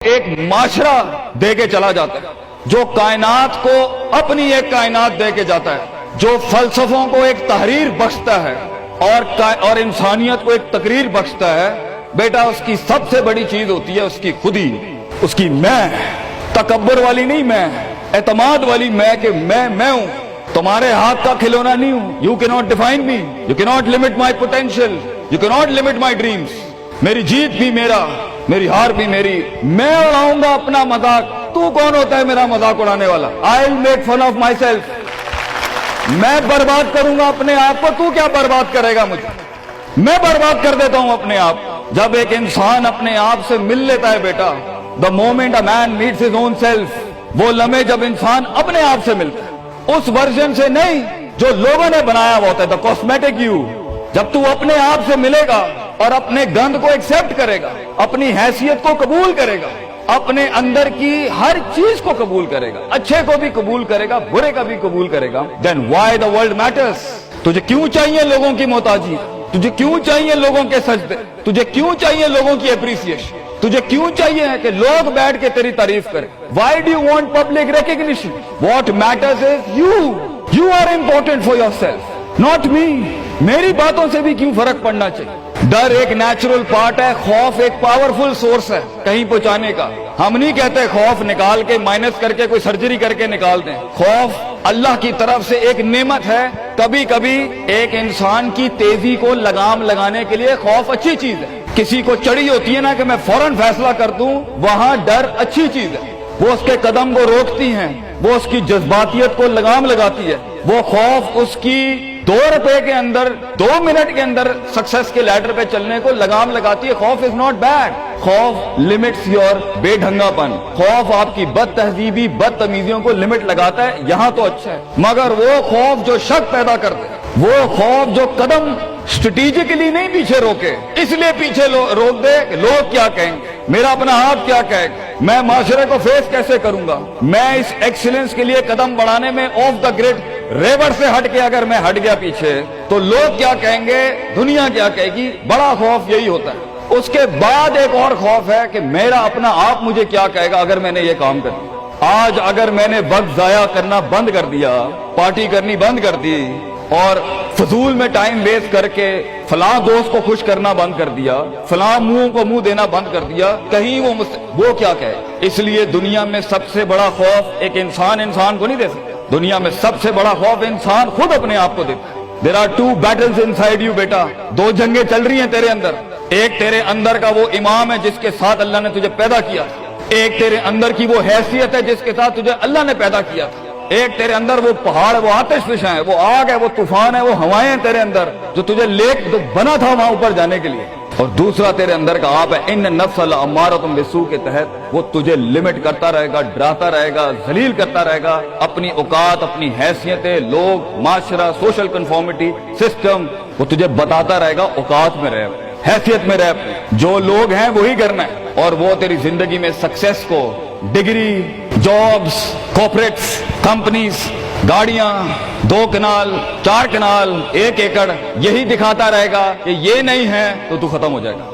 ایک معاشرہ دے کے چلا جاتا ہے، جو کائنات کو اپنی ایک کائنات دے کے جاتا ہے، جو فلسفوں کو ایک تحریر بخشتا ہے اور انسانیت کو ایک تقریر بخشتا ہے، بیٹا اس کی سب سے بڑی چیز ہوتی ہے اس کی خودی، اس کی میں، تکبر والی نہیں میں، اعتماد والی میں کہ میں ہوں، تمہارے ہاتھ کا کھلونا نہیں ہوں. یو کی ناٹ ڈیفائن می، یو کی not limit my potential, you کی ناٹ لمٹ مائی ڈریمز. میری جیت بھی میرا، میری ہار بھی میری. میں اڑاؤں گا اپنا مذاق، تو کون ہوتا ہے میرا مذاق اڑانے والا؟ I will make fun of myself. میں برباد کروں گا اپنے آپ کو، تو کیا برباد کرے گا مجھے؟ میں برباد کر دیتا ہوں اپنے آپ. جب ایک انسان اپنے آپ سے مل لیتا ہے بیٹا، the moment a man meets his own self، وہ لمحے جب انسان اپنے آپ سے ملتا ہے، اس ورژن سے نہیں جو لوگوں نے بنایا ہوا ہوتا ہے، the cosmetic you. جب تو اپنے آپ سے ملے گا اور اپنے گند کو ایکسپٹ کرے گا، اپنی حیثیت کو قبول کرے گا، اپنے اندر کی ہر چیز کو قبول کرے گا، اچھے کو بھی قبول کرے گا، برے کا بھی قبول کرے گا، then why the world matters. تجھے کیوں چاہیے لوگوں کی محتاجی؟ تجھے کیوں چاہیے لوگوں کے سجدے؟ تجھے کیوں چاہیے لوگوں کی اپریسیشن؟ تجھے کیوں چاہیے کہ لوگ بیٹھ کے تیری تعریف کریں؟ Why do you want public recognition? What matters is you. You are important for yourself, not me. میری باتوں سے بھی کیوں فرق پڑنا چاہیے؟ ڈر ایک نیچرل پارٹ ہے، خوف ایک پاورفل سورس ہے کہیں پہنچانے کا. ہم نہیں کہتے خوف نکال کے مائنس کر کے کوئی سرجری کر کے نکال دیں. خوف اللہ کی طرف سے ایک نعمت ہے. کبھی کبھی ایک انسان کی تیزی کو لگام لگانے کے لیے خوف اچھی چیز ہے. کسی کو چڑی ہوتی ہے نا کہ میں فوراً فیصلہ کر دوں، وہاں ڈر اچھی چیز ہے. وہ اس کے قدم کو روکتی ہیں، وہ اس کی جذباتیت کو لگام لگاتی ہے. وہ خوف اس کی 2 روپے کے اندر 2 منٹ کے اندر سکسس کے لیڈر پہ چلنے کو لگام لگاتی ہے. خوف از ناٹ بیڈ. خوف لمٹس یور بے ڈھنگا پن. خوف آپ کی بد تہذیبی بد تمیزیوں کو لمٹ لگاتا ہے. یہاں تو اچھا ہے، مگر وہ خوف جو شک پیدا کرتے، وہ خوف جو قدم اسٹریٹجکلی نہیں پیچھے روکے، اس لیے پیچھے روک دے کہ لوگ کیا کہیں گے، میرا اپنا ہاتھ کیا کہے گا، میں معاشرے کو فیس کیسے کروں گا. میں اس ایکسیلنس کے لیے قدم بڑھانے میں آف دا گریڈ ریور سے ہٹ کے اگر میں ہٹ گیا پیچھے تو لوگ کیا کہیں گے، دنیا کیا کہے گی. بڑا خوف یہی ہوتا ہے. اس کے بعد ایک اور خوف ہے کہ میرا اپنا آپ مجھے کیا کہے گا اگر میں نے یہ کام کر دیا. آج اگر میں نے وقت ضائع کرنا بند کر دیا، پارٹی کرنی بند کر دی اور فضول میں ٹائم ویسٹ کر کے فلاں دوست کو خوش کرنا بند کر دیا، فلاں منہ کو منہ دینا بند کر دیا، کہیں وہ کیا کہے. اس لیے دنیا میں سب سے بڑا خوف ایک انسان کو نہیں دے سکتا. دنیا میں سب سے بڑا خوف انسان خود اپنے آپ کو دیتا ہے. There are 2 battles inside you بیٹا. 2 جنگیں چل رہی ہیں تیرے اندر. ایک تیرے اندر کا وہ امام ہے جس کے ساتھ اللہ نے تجھے پیدا کیا. ایک تیرے اندر کی وہ حیثیت ہے جس کے ساتھ تجھے اللہ نے پیدا کیا تھا. ایک تیرے اندر وہ پہاڑ، وہ آتش فشاں ہے، وہ آگ ہے، وہ طوفان ہے، وہ ہوائیں ہیں تیرے اندر جو تجھے تو بنا تھا وہاں اوپر جانے کے لیے. اور دوسرا تیرے اندر کا آپ ہے ان النفس لامارۃ بالسوء کے تحت وہ تجھے لمٹ کرتا رہے گا، ڈراتا رہے گا، ذلیل کرتا رہے گا. اپنی اوقات، اپنی حیثیتیں، لوگ، معاشرہ، سوشل کنفارمیٹی سسٹم، وہ تجھے بتاتا رہے گا اوقات میں رہ، حیثیت میں رہ. جو لوگ ہیں وہی کرنا ہے. اور وہ تیری زندگی میں سکسیس کو، ڈگری، جابز، کارپوریٹس، کمپنیز، گاڑیاں، 2 کنال، 4 کنال، 1 ایکڑ، یہی دکھاتا رہے گا کہ یہ نہیں ہے تو ختم ہو جائے گا.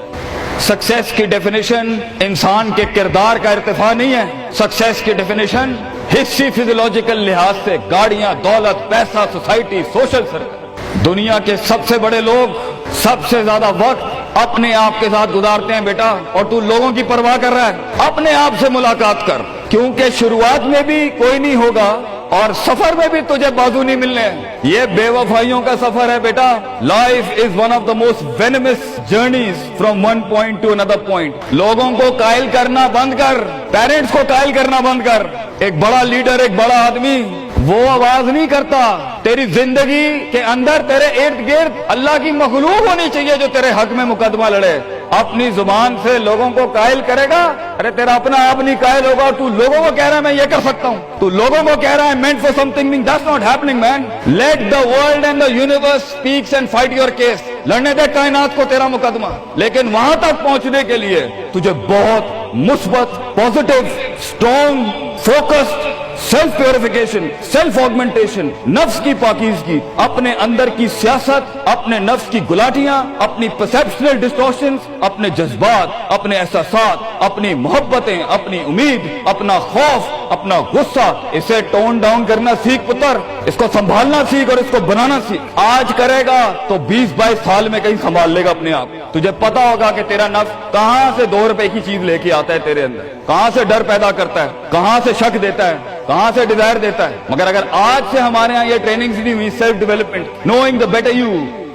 سکسیس کی ڈیفینیشن انسان کے کردار کا ارتفاع نہیں ہے. سکسیس کی ڈیفینیشن حصی فزیولوجیکل لحاظ سے گاڑیاں، دولت، پیسہ، سوسائٹی، سوشل سرکل. دنیا کے سب سے بڑے لوگ سب سے زیادہ وقت اپنے آپ کے ساتھ گزارتے ہیں بیٹا. اور تو لوگوں کی پرواہ کر رہا ہے، اپنے آپ سے ملاقات کر. کیونکہ شروعات میں بھی کوئی نہیں ہوگا اور سفر میں بھی تجھے بازو نہیں ملنے. یہ بے وفائیوں کا سفر ہے بیٹا. Life is one of the most venomous journeys from one point to another point. لوگوں کو قائل کرنا بند کر، پیرنٹس کو قائل کرنا بند کر. ایک بڑا لیڈر، ایک بڑا آدمی وہ آواز نہیں کرتا. تیری زندگی کے اندر تیرے ارد گرد اللہ کی مخلوق ہونی چاہیے جو تیرے حق میں مقدمہ لڑے. اپنی زبان سے لوگوں کو قائل کرے گا، ارے تیرا اپنا آپ نہیں قائل ہوگا. تو لوگوں کو کہہ رہا ہے میں یہ کر سکتا ہوں، تو لوگوں کو کہہ رہا ہے meant for something, that's not happening man. Let the world and the universe speaks and fight your case. لڑنے دے کائنات کو تیرا مقدمہ. لیکن وہاں تک پہنچنے کے لیے تجھے بہت مثبت، positive, strong, focused self purification, self augmentation, نفس کی پاکیزگی، اپنے اندر کی سیاست، اپنے نفس کی گلاٹیاں، اپنی پرسیپشنل ڈسٹورشنز، اپنے جذبات، اپنے احساسات، اپنی محبتیں، اپنی امید، اپنا خوف، اپنا غصہ، اسے ٹون ڈاؤن کرنا سیکھ پتر، اس کو سنبھالنا سیکھ اور اس کو بنانا سیکھ۔ آج کرے گا تو 20-22 سال میں کہیں سنبھال لے گا اپنے آپ۔ تجھے پتا ہوگا کہ تیرا نفس کہاں سے 2 روپے کی چیز لے کے آتا ہے تیرے اندر، کہاں سے ڈر پیدا کرتا ہے، کہاں سے شک دیتا ہے، کہاں سے ڈیزائر دیتا ہے۔ مگر اگر آج سے ہمارے ہاں یہ ٹریننگ دی ہوئی self development, knowing the better you,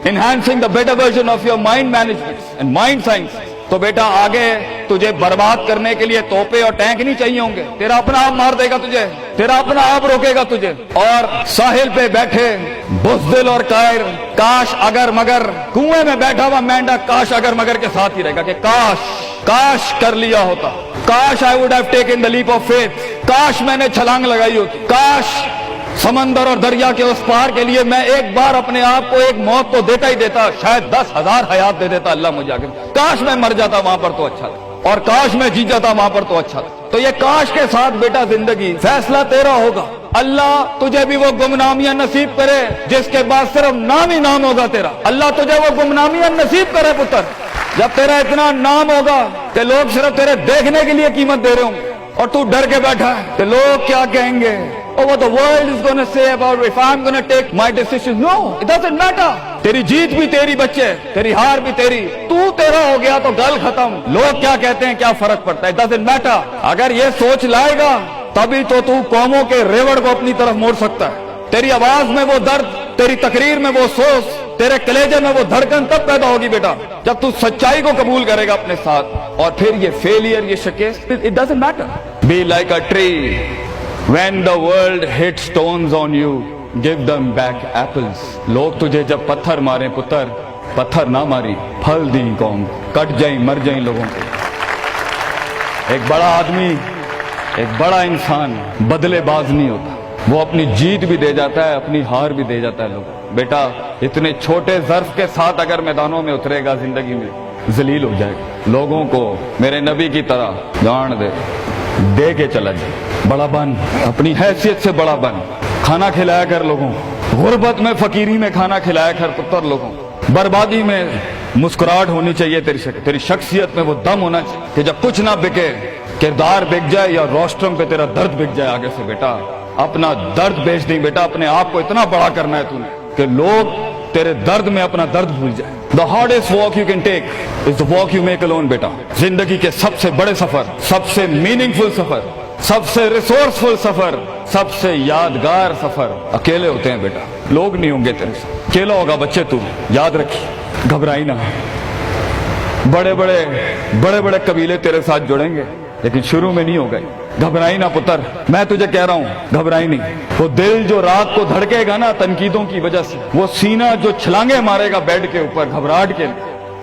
enhancing the better version of your mind management and mind science، تو بیٹا آگے تجھے برباد کرنے کے لیے توپے اور ٹینک نہیں چاہیے ہوں گے، تیرا اپنا آپ مار دے گا تجھے، تیرا اپنا آپ روکے گا تجھے۔ اور ساحل پہ بیٹھے بزدل اور قائر، کاش اگر مگر، کنویں میں بیٹھا ہوا مینڈا کاش اگر مگر کے ساتھ ہی رہے گا کہ کاش کر لیا ہوتا، کاش I would have taken the leap of faith، کاش میں نے چھلانگ لگائی ہوتی، کاش سمندر اور دریا کے اس پار کے لیے میں ایک بار اپنے آپ کو ایک موت تو دیتا ہی دیتا، شاید 10,000 حیات دے دیتا اللہ مجھے آگے، کاش میں مر جاتا وہاں پر تو اچھا تھا، اور کاش میں جی جاتا وہاں پر تو اچھا تھا۔ تو یہ کاش کے ساتھ بیٹا زندگی، فیصلہ تیرا ہوگا۔ اللہ تجھے بھی وہ گمنامیاں نصیب کرے جس کے بعد صرف نام ہی نام ہوگا تیرا، اللہ تجھے وہ گمنامیاں نصیب کرے پتر، جب تیرا اتنا نام ہوگا کہ لوگ صرف تیرے دیکھنے کے لیے قیمت دے رہے ہوں گے، اور تو ڈر کے بیٹھا ہے کہ لوگ کیا کہیں گے، or what the world is going to say about if I'm going to take my decisions. No, it doesn't matter. تیری جیت بھی تیری بچے، تیری ہار بھی تیری، تو تیرا ہو گیا تو گل ختم، لوگ کیا کہتے ہیں کیا فرق پڑتا ہے، it doesn't matter۔ اگر یہ سوچ لائے گا تبھی تو قوموں کے ریوڑ کو اپنی طرف موڑ سکتا ہے۔ تیری آواز میں وہ درد، تیری تقریر میں وہ سوز، تیرے کلیجے میں وہ دھڑکن تب پیدا ہوگی بیٹا جب تو سچائی کو قبول کرے گا اپنے ساتھ، اور پھر یہ فیلئر، یہ شکست، it doesn't matter۔ Be like a tree، when the world hits stones on you، give them back apples۔ لوگ تجھے جب پتھر ماریں پتر، پتھر نہ ماری، پھل دیں قوم، کٹ جائیں مر جائیں لوگوں کو۔ ایک بڑا آدمی، ایک بڑا انسان بدلے باز نہیں ہوتا، وہ اپنی جیت بھی دے جاتا ہے، اپنی ہار بھی دے جاتا ہے۔ لوگ بیٹا اتنے چھوٹے ظرف کے ساتھ اگر میدانوں میں اترے گا زندگی میں، ذلیل ہو جائے گا، لوگوں کو میرے نبی کی طرح جان دے کے چلا جائے، بڑا بن، اپنی حیثیت سے بڑا بن، کھانا کھلایا کر لوگوں، غربت میں فقیری میں کھانا کھلایا کر پتر لوگوں، بربادی میں مسکراہٹ ہونی چاہیے، تیری شخصیت میں وہ دم ہونا چاہیے کہ جب کچھ نہ بکے، کردار بک جائے یا روسٹرم پہ تیرا درد بک جائے، آگے سے بیٹا اپنا درد بیچ دیں بیٹا، اپنے آپ کو اتنا بڑا کرنا ہے تم نے کہ لوگ تیرے درد میں اپنا درد بھول جائیں۔ The hardest walk you can take is the walk you make alone بیٹا۔ زندگی کے سب سے بڑے سفر، سب سے میننگ فل سفر، سب سے ریسورسفل سفر، سب سے یادگار سفر اکیلے ہوتے ہیں بیٹا، لوگ نہیں ہوں گے تیرے ساتھ، اکیلا ہوگا بچے، تو یاد رکھی، گھبرائی نہ۔ بڑے بڑے قبیلے تیرے ساتھ جڑیں گے لیکن شروع میں نہیں ہو گئے، گھبرائی نہ پتر، میں تجھے کہہ رہا ہوں گھبرائی نہیں۔ وہ دل جو رات کو دھڑکے گا نا تنقیدوں کی وجہ سے، وہ سینہ جو چھلانگے مارے گا بیڈ کے اوپر گھبراہٹ کے،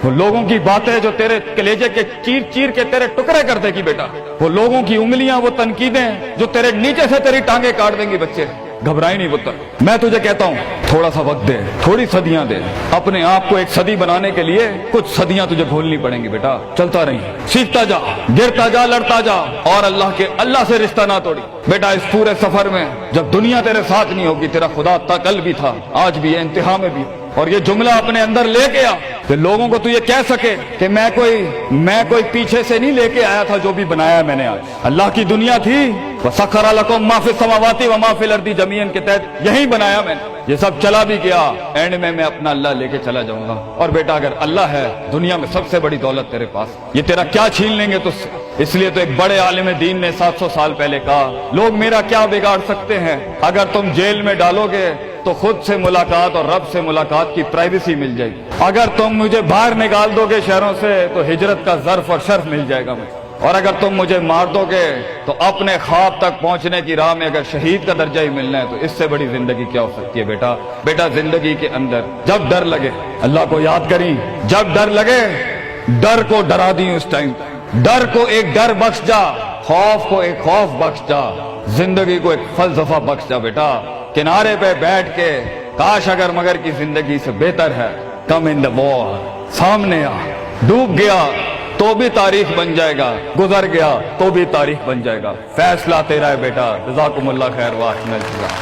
وہ لوگوں کی باتیں جو تیرے کلیجے کے چیر کے تیرے ٹکڑے کر دے گی بیٹا، وہ لوگوں کی انگلیاں، وہ تنقیدیں جو تیرے نیچے سے تیری ٹانگیں کاٹ دیں گی بچے، گھبرائی نہیں پتر۔ میں تجھے کہتا ہوں تھوڑا سا وقت دے، تھوڑی صدیاں دے، اپنے آپ کو ایک صدی بنانے کے لیے کچھ صدیاں تجھے گھولنی پڑیں گی بیٹا، چلتا رہی، سیکھتا جا، گرتا جا، لڑتا جا، اور اللہ سے رشتہ نہ توڑی بیٹا۔ اس پورے سفر میں جب دنیا تیرے ساتھ نہیں ہوگی، تیرا خدا کل بھی تھا، آج بھی ہے، انتہا میں بھی، اور یہ جملہ اپنے اندر لے کے آ کہ لوگوں کو تو یہ کہہ سکے کہ میں کوئی پیچھے سے نہیں لے کے آیا تھا، جو بھی بنایا میں نے آج، اللہ کی دنیا تھی، وَسَخَّرَ لَكُم مَّا فِي السَّمَاوَاتِ وَمَا فِي الْأَرْضِ جَمِيعًا کے تحت یہی بنایا میں نے، یہ سب چلا بھی گیا، اینڈ میں اپنا اللہ لے کے چلا جاؤں گا۔ اور بیٹا اگر اللہ ہے دنیا میں سب سے بڑی دولت تیرے پاس، یہ تیرا کیا چھین لیں گے تجھ سے؟ اس لیے تو ایک بڑے عالم دین نے 700 سال پہلے کہا، لوگ میرا کیا بگاڑ سکتے ہیں؟ اگر تم جیل میں ڈالو گے تو خود سے ملاقات اور رب سے ملاقات کی پرائیویسی مل جائے گی، اگر تم مجھے باہر نکال دو گے شہروں سے تو ہجرت کا ظرف اور شرف مل جائے گا مجھے، اور اگر تم مجھے مار دو گے تو اپنے خواب تک پہنچنے کی راہ میں اگر شہید کا درجہ ہی ملنا ہے تو اس سے بڑی زندگی کیا ہو سکتی ہے بیٹا زندگی کے اندر جب ڈر لگے اللہ کو یاد کریں، جب ڈر لگے ڈر کو ڈرا دیں، اس ٹائم ڈر کو ایک ڈر بخش جا، خوف کو ایک خوف بخش جا، زندگی کو ایک فلسفہ بخش جا بیٹا۔ کنارے پہ بیٹھ کے کاش اگر مگر کی زندگی سے بہتر ہے، کم ان دا وار، سامنے آ، ڈوب گیا تو بھی تاریخ بن جائے گا، گزر گیا تو بھی تاریخ بن جائے گا، فیصلہ تیرا ہے بیٹا۔ جزاکم اللہ خیر واحسن الجزا۔